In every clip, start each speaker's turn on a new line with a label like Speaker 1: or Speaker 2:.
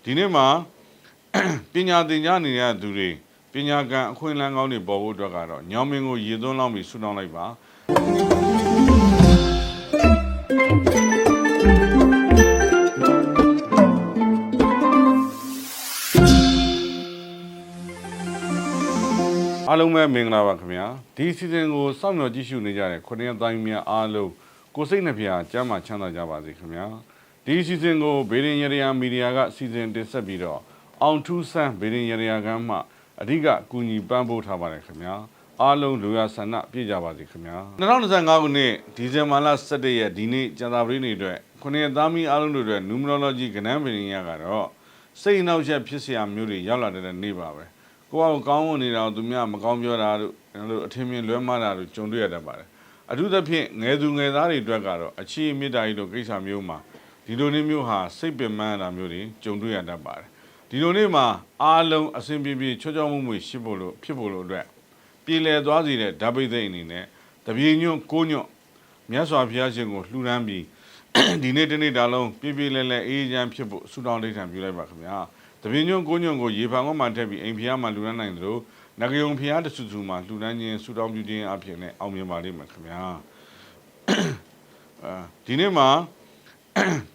Speaker 1: ဒီနေ့မှာပညာသင်ကြားနေတဲ့သူတွေပညာကံအခွင့်အလမ်းကောင်းတွေပေါ်ဖို့အတွက်ကတော့ညောင်မင်းကိုရေသွန်းလောင်းပြီးဆူတောင်းလိုက်ပါအားလုံးပဲမင်္ဂလာပါခင်ဗျာဒီစီဇန်ကိုစောင့်မျှော်ကြည့်ရှုနေကြတဲ့ခုနှစ်တိုင်းများအားလုံးကိုစိတ်နှဖျားကျမ်းမာချမ်းသာကြပါစေခင်ဗျာဒီစီဇန်ကိုဘေဒင်ရရမီဒီယာကစီဇန်တင်ဆက်ပြီးတော့အောင်ထူးဆန်းဘေဒင်ရရကမ်းမှအဓိကကူညီပံ့ပိုးထားပါတယ်ခင်ဗျာအားလုံးလူရဆန္ဒပြည့်ကြပါစေခင်ဗျာ2025ခုနှစ်ဒီဇင်ဘာလ17ရက်ဒီနေ့ကျန်တာပရိနေအတွက်ခုနှစ်သားမီးအားလုံးတို့အတွက် numerology ကဏ္ဍဘေဒင်ရကတော့စိတ်နှောက်ယှက်ဖြစ်เสียမျိုးတွေရောက်လာတဲ့နေ့ပါပဲကိုယ့်အကောင်းဝင်နေတာသူများမကောင်းပြောတာတို့အထင်မြင်လွဲမှားတာတို့ကြုံတွေ့ရတတ်ပါတယ်အထူးသဖြင့်ငယ်သူငယ်သားတွေအတွက်ကတော့အခြေအမြစ်တာကြီးတို့ကိစ္စမျိုးမှာဒီလိုနေ့မျိုးဟာစိတ်ပင်ပန်းတာမျိုးတွေကြုံတွေ့ရတတ်ပါတယ်ဒီလိုနေ့မှာအားလုံးအစဉ်ပြေပြေချောချောမွေ့မွေ့ဖြစ်ဖို့အတွက်ပြည်လည်သွားစီတဲ့ဓာပိသိအနေနဲ့တပြေညွန့်ကိုညွန့်မြတ်စွာဘုရားရှင်ကိုလှူဒန်းပြီးဒီနေ့တနေ့တာလုံးပြေပြေလဲလဲအေးချမ်းဖြစ်ဖို့ဆုတောင်းဒိဋ္ဌံပြုလိုက်ပါခင်ဗျာတပင်းညွန့်ကိုညွန့်ကိုရေဖန်ကမှထည့်ပြီးအိမ်ဖျားမှာလှူဒန်းနိုင်တယ်လို့နဂယုံဖျားတဆူဆူမှာလှူဒန်းခြင်းဆုတောင်းပြုခြင်းအဖြစ်နဲ့အောင်မြင်ပါလိမ့်မယ်ခင်ဗျာဒီနေ့မှာ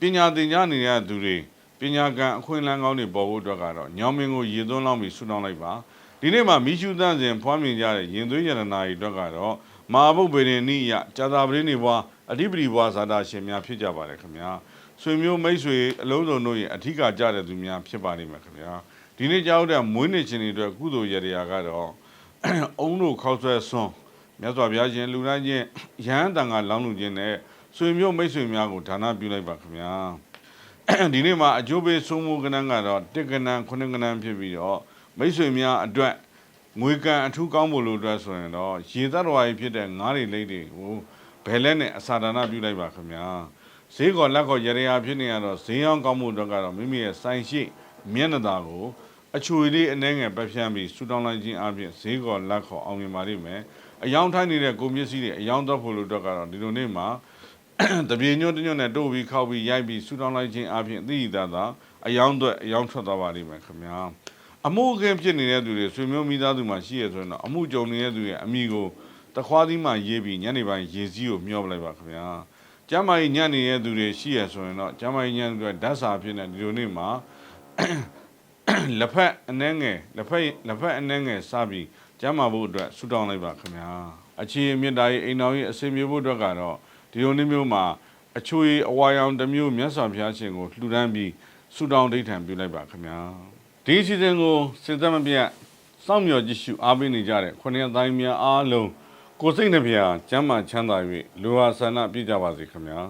Speaker 1: ပညာသင်ကြားနေတဲ့သူတွေပညာကံအခွင့်အလမ်းကောင်းတွေပေါ်ဖို့အတွက်ကတော့ညောင်မင်းကိုရေသွန်းလောင်းပြီးဆုတောင်းလိုက်ပါဒီနေ့မှာမိရှုသန့်စဉ်ဖွားမြင်ကြတဲ့ရင်သွေးရတနာတွေအတွက်ကတော့မဟာဗုဒ္ဓဘေဒင်နိယကြာသာပရိနေဘွားအဓိပတိဘွားဇာတာရှင်များဖြစ်ကြပါတယ်ခင်ဗျာဆွေမျိုးမိတ်ဆွေအလုံးစုံတို့ရဲ့အထူးကြတဲ့သူများဖြစ်ပါလိမ့်မယ်ခင်ဗျာဒီနေ့ကြောက်တဲ့မွေးနေ့ချင်းတွေအတွက်ကုသိုလ်ရတရားကတော့အုံတို့ခောက်ဆွဲဆွန်းမြတ်စွာဘုရားရှင်လူတိုင်းချင်းရဟန်းတန်ခါလောင်းလူချင်းနဲ့ဆွေမျိုးမိတ်ဆွေများကိုဒါနပြုလိုက်ပါခင်ဗျာဒီနေ့မှာအကျိုးပေးဆုံးမှုကဏ္ဍကတော့တစ်ကဏ္ဍခုနှစ်ကဏ္ဍဖြစ်ပြီးတော့မိတ်ဆွေများအတွက်ငွေကံအထူးကောင်းဖို့လို့အတွက်ဆိုရင်တော့ရေသတ္တဝါကြီးဖြစ်တဲ့ငါးတွေလိမ့်တွေကိုဘယ်လက်နဲ့အစာဒါနပြုလိုက်ပါခင်ဗျာဈေးကောလက်ကောရရဖြစ်နေရတော့ဈေးအောင်ကောင်းမှုအတွက်ကတော့မိမိရဲ့ဆိုင်ရှိမျက်နှာသာကိုအချွေလေးအနှဲငယ်ပတ်ဖြန်းပြီးဆူတောင်းလိုက်ခြင်းအပြင်ဈေးကောလက်ကောအောင်မြင်ပါလိမ့်မယ်အယောင်ထိုင်းနေတဲ့ကုန်ပစ္စည်းတွေအယောင်တော့ဖို့လို့အတွက်ကတော့ဒီလိုနေ့မှာတပြေညွန့်တညွန့်နဲ့တို့ပြီးခောက်ပြီးရိုက်ပြီးဆူတောင်းလိုက်ခြင်းအပြင်သိရတာအယောင်ထွက်သွားပါလိမ့်မယ်ခင်ဗျာအမှုအခင်းဖြစ်နေတဲ့သူတွေဆွေမျိုးမိသားစုမှာရှိရဆိုရင်တော့အမှုကြုံနေတဲ့သူရဲ့အမိကိုတခွားသီးမှရေးပြီးညနေပိုင်းရေစည်းကိုမျှောပလိုက်ပါခင်ဗျာကျမ်းမာရေးညံ့နေတဲ့သူတွေရှိရဆိုရင်တော့ကျမ်းမာရေးညံ့တဲ့ဓာတ်စာဖြစ်နေဒီလိုနေ့မှာလက်ဖက်အနှဲငယ်စားပြီးကျမ်းမာဖို့အတွက်ဆုတောင်းလိုက်ပါခင်ဗျာအခြေအမြင့်တာရေးအိမ်တော်ရေးအစင်မျိုးဖို့အတွက်ကတော့ဒီလိုနေ့မျိုးမှာအချွေအဝါရောင်တစ်မျိုးမြတ်စွာဘုရားရှင်ကိုလှူဒန်းပြီးဆုတောင်းဒိဋ္ဌံပြုလိုက်ပါခင်ဗျာဒီစီဇန်ကိုစဉ်သက်မပြတ်စောင့်မျှော်ကြည့်ရှုအားပေးနေကြတဲ့ခုနှစ်တိုင်းများအားလုံးကိုစိတ်နှဖျားကျမ်းမာချမ်းသာ၍လူဟာဆန္ဒပြည့်ကြပါစေခင်ဗျာ